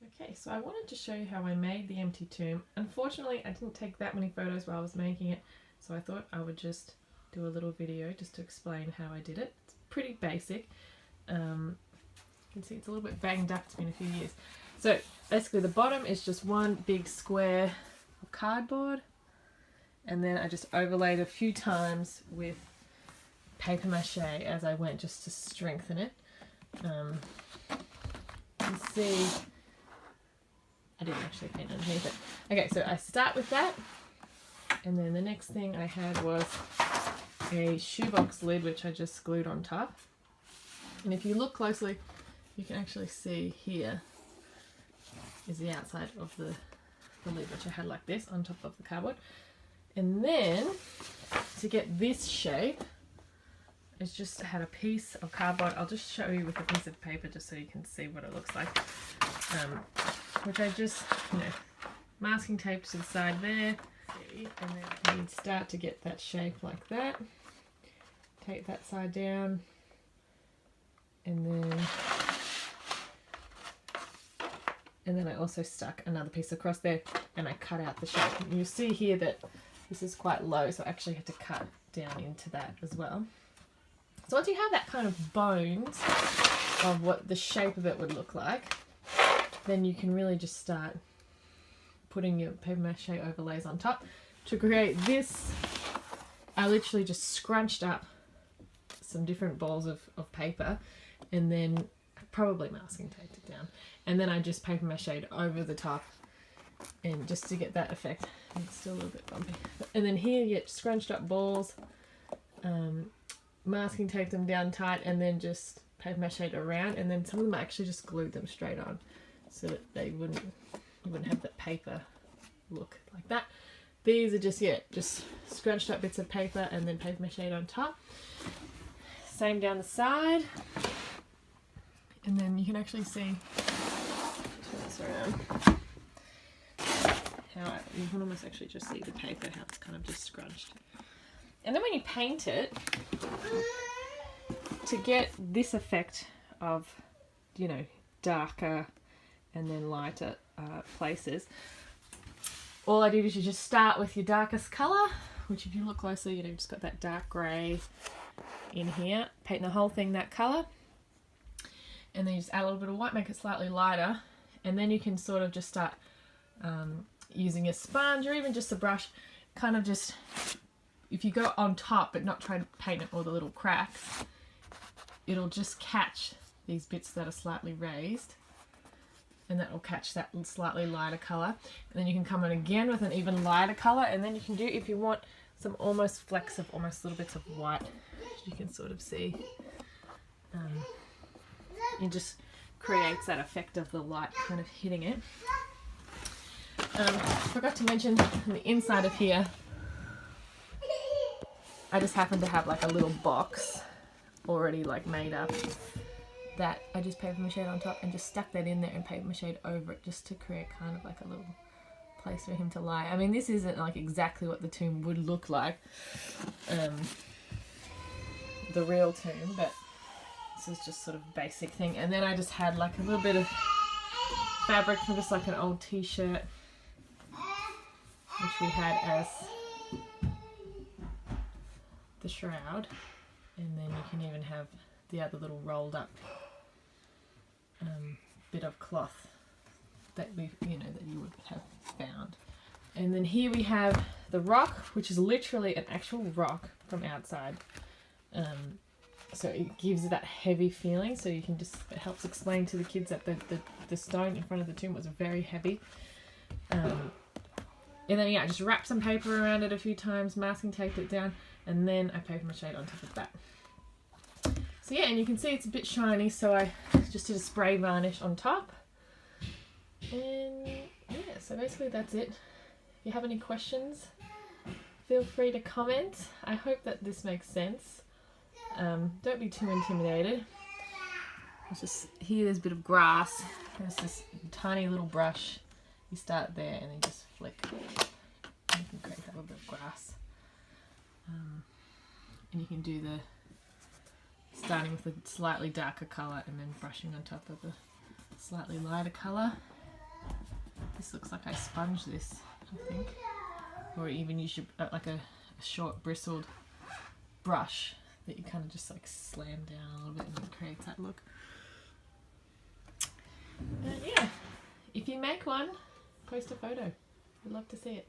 Okay, so I wanted to show you how I made the empty tomb. Unfortunately, I didn't take that many photos while I was making it, so I thought I would just do a little video just to explain how I did it. It's pretty basic. You can see it's a little bit banged up, it's been a few years. So basically the bottom is just one big square of cardboard, and then I just overlaid a few times with paper mache as I went, just to strengthen it. You can see I didn't actually paint underneath it. Okay, so I start with that, and then the next thing I had was a shoebox lid which I just glued on top. And if you look closely, you can actually see here is the outside of the lid, which I had like this on top of the cardboard. And then to get this shape, it's just had a piece of cardboard. I'll just show you with a piece of paper just so you can see what it looks like. Which I just, masking tape to the side there. And then you start to get that shape like that. Tape that side down. And then I also stuck another piece across there and I cut out the shape. And you see here that this is quite low, so I actually had to cut down into that as well. So once you have that kind of bones of what the shape of it would look like, then you can really just start putting your paper mache overlays on top. To create this, I literally just scrunched up some different balls of paper and then probably masking taped it down. And then I just paper mache'd over the top, and just to get that effect. And it's still a little bit bumpy. And then here you get scrunched up balls, masking tape them down tight, and then just paper mache'd around. And then some of them I actually just glued them straight on, so that you wouldn't have that paper look like that. These are just scrunched up bits of paper and then paper mache'd on top. Same down the side. And then you can actually see, turn this around, how you can almost actually just see the paper, how it's kind of just scrunched. And then when you paint it, to get this effect of, darker and then lighter places, all I did is you just start with your darkest colour, which if you look closely, you've just got that dark grey in here. Paint the whole thing that colour. And then you just add a little bit of white, make it slightly lighter. And then you can sort of just start using a sponge or even just a brush, kind of just, if you go on top but not try to paint it all the little cracks, it'll just catch these bits that are slightly raised. And that will catch that slightly lighter colour. And then you can come in again with an even lighter colour. And then you can do, if you want, some almost flecks of almost little bits of white, you can sort of see. It just creates that effect of the light kind of hitting it. Forgot to mention on the inside of here, I just happen to have like a little box already like made up that I just paper mache'd on top and just stuck that in there and paper mache'd over it, just to create kind of like a little place for him to lie. I mean, this isn't like exactly what the tomb would look like, the real tomb, but this is just sort of basic thing. And then I just had like a little bit of fabric from just like an old t-shirt, which we had as the shroud. And then you can even have the other little rolled up bit of cloth that that you would have found. And then here we have the rock, which is literally an actual rock from outside. So it gives that heavy feeling, so you can just, it helps explain to the kids that the stone in front of the tomb was very heavy. And then I just wrapped some paper around it a few times, masking taped it down, and then I paper mache'd on top of that. So yeah, and you can see it's a bit shiny, so I just did a spray varnish on top. And yeah, so basically that's it. If you have any questions, feel free to comment. I hope that this makes sense. Don't be too intimidated. It's just, here there's a bit of grass. There's this tiny little brush. You start there and then just flick. And you can create that little bit of grass. And you can do the starting with a slightly darker colour and then brushing on top of the slightly lighter colour. This looks like I sponge this, I think. Or even use your, like a short bristled brush that you kind of just like slam down a little bit and it creates that look. Yeah, if you make one, post a photo. I'd love to see it.